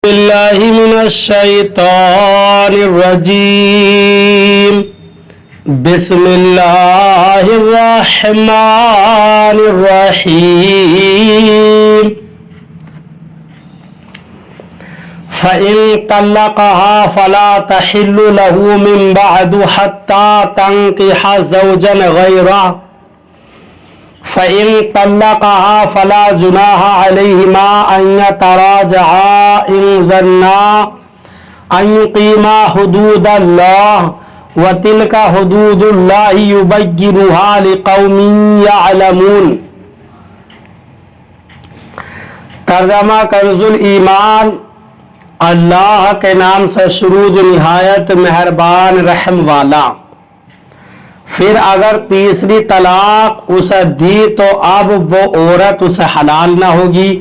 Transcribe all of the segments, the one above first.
بالله من الشيطان الرجيم. بسم الله الرحمن الرحيم. فإن طلقها فلا تحل له من بعد حتى تنكح زوجا غيره. فإن طلقها فلا جناح عليهما أن يتراجعا إن ظنا أن يقيما حدود الله وتلك حدود الله يبينها لقوم يعلمون. ترجمہ کنز الایمان. اللہ کے نام سے شروع جو نہایت مہربان رحم والا. پھر اگر تیسری طلاق اسے دی تو اب وہ عورت اسے حلال نہ ہوگی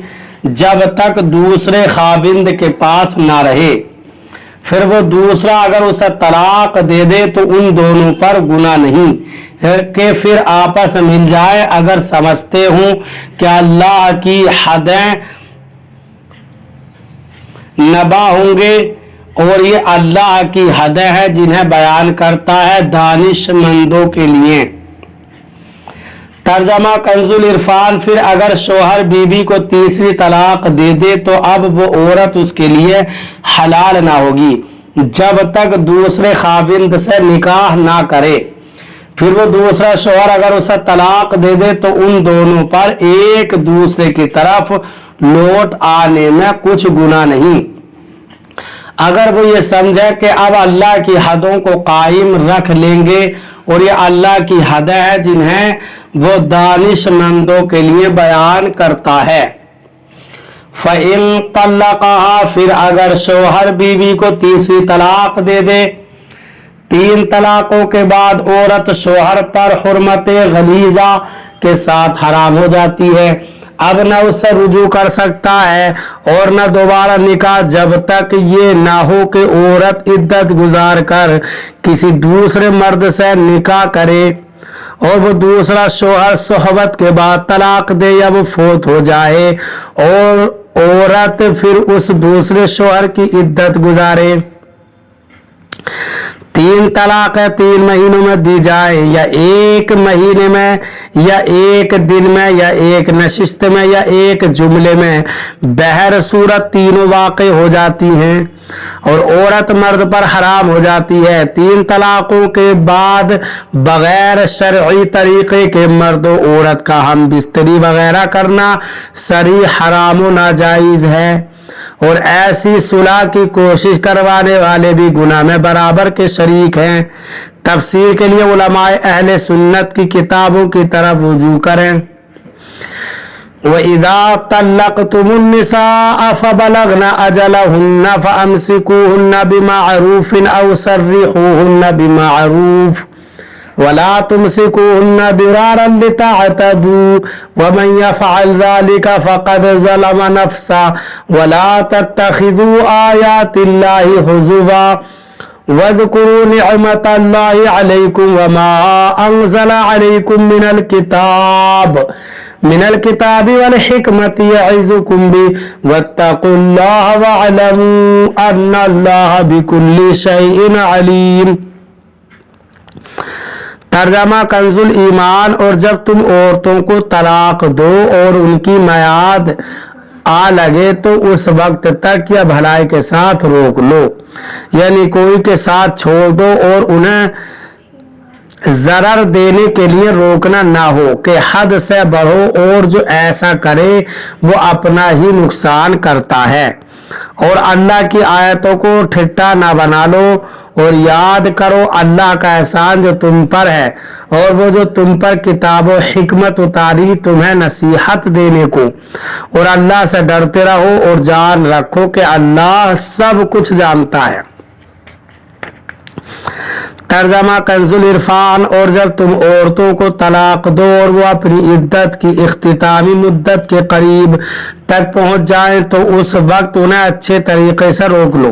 جب تک دوسرے خاوند کے پاس نہ رہے. پھر وہ دوسرا اگر اسے طلاق دے دے تو ان دونوں پر گناہ نہیں کہ پھر آپس مل جائے اگر سمجھتے ہوں کہ اللہ کی حدیں نبا ہوں گے، اور یہ اللہ کی حدیں ہیں جنہیں بیان کرتا ہے دانش مندوں کے لیے. ترجمہ کنز العرفان. پھر اگر شوہر بیوی کو تیسری طلاق دے دے تو اب وہ عورت اس کے لیے حلال نہ ہوگی جب تک دوسرے خاوند سے نکاح نہ کرے. پھر وہ دوسرا شوہر اگر اسے طلاق دے دے تو ان دونوں پر ایک دوسرے کی طرف لوٹ آنے میں کچھ گناہ نہیں اگر وہ یہ سمجھے کہ اب اللہ کی حدوں کو قائم رکھ لیں گے، اور یہ اللہ کی حدیں ہیں جنہیں وہ دانش مندوں کے لیے بیان کرتا ہے. فَإِن طَلَّقَهَا. پھر اگر شوہر بیوی کو تیسری طلاق دے دے. 3 طلاقوں کے بعد عورت شوہر پر حرمت غلیظہ کے ساتھ حرام ہو جاتی ہے. اب نہ اس سے رجوع کر سکتا ہے اور نہ دوبارہ نکاح جب تک یہ نہ ہو کہ عورت عدت گزار کر کسی دوسرے مرد سے نکاح کرے اور وہ دوسرا شوہر صحبت کے بعد طلاق دے یا وہ فوت ہو جائے اور عورت پھر اس دوسرے شوہر کی عدت گزارے. 3 طلاقیں 3 مہینوں میں دی جائے یا 1 مہینے میں یا 1 دن میں یا 1 نشست میں یا 1 جملے میں، بہر صورت تینوں واقع ہو جاتی ہیں اور عورت مرد پر حرام ہو جاتی ہے. 3 طلاقوں کے بعد بغیر شرعی طریقے کے مرد و عورت کا ہم بستری وغیرہ کرنا صریح حرام و ناجائز ہے، اور ایسی صلح کی کوشش کروانے والے بھی گناہ میں برابر کے شریک ہیں. تفسیر کے لیے علماء اہل سنت کی کتابوں کی طرف رجوع کریں. وَإِذَا طَلَّقْتُمُ النِّسَاءَ فَبَلَغْنَ أَجَلَهُنَّ فَأَمْسِكُوهُنَّ بِمَعْرُوفٍ أَوْ سَرِّحُوهُنَّ بِمَعْرُوفٍ وَلَا تُمْسِكُوهُنَّ ضِرَارًا لِتَعْتَدُوا وَمَنْ يَفْعَلْ ذَلِكَ فَقَدْ ظَلَمَ نَفْسَهُ وَلَا تَتَّخِذُوا آيَاتِ اللَّهِ هُزُوًا وَاذْكُرُوا نِعْمَةَ اللَّهِ عَلَيْكُمْ وَمَا أَنزَلَ عَلَيْكُمْ من الكتاب والحكمة يعظكم به واتقوا الله واعلموا أن الله بكل شيء عليم. ترجمہ کنز الایمان. اور جب تم عورتوں کو طلاق دو اور ان کی میعاد آ لگے تو اس وقت تک یا بھلائی کے ساتھ روک لو، یعنی کوئی کے ساتھ چھوڑ دو اور انہیں ضرر دینے کے لیے روکنا نہ ہو کہ حد سے بڑھو، اور جو ایسا کرے وہ اپنا ہی نقصان کرتا ہے. اور اللہ کی آیتوں کو ٹھٹا نہ بنا لو اور یاد کرو اللہ کا احسان جو تم پر ہے اور وہ جو تم پر کتاب و حکمت اتاری تمہیں نصیحت دینے کو، اور اللہ سے ڈرتے رہو اور جان رکھو کہ اللہ سب کچھ جانتا ہے. ترجمہ کنز العرفان. اور جب تم عورتوں کو طلاق دو اور وہ اپنی عدت کی اختتامی مدت کے قریب تک پہنچ جائیں تو اس وقت انہیں اچھے طریقے سے روک لو،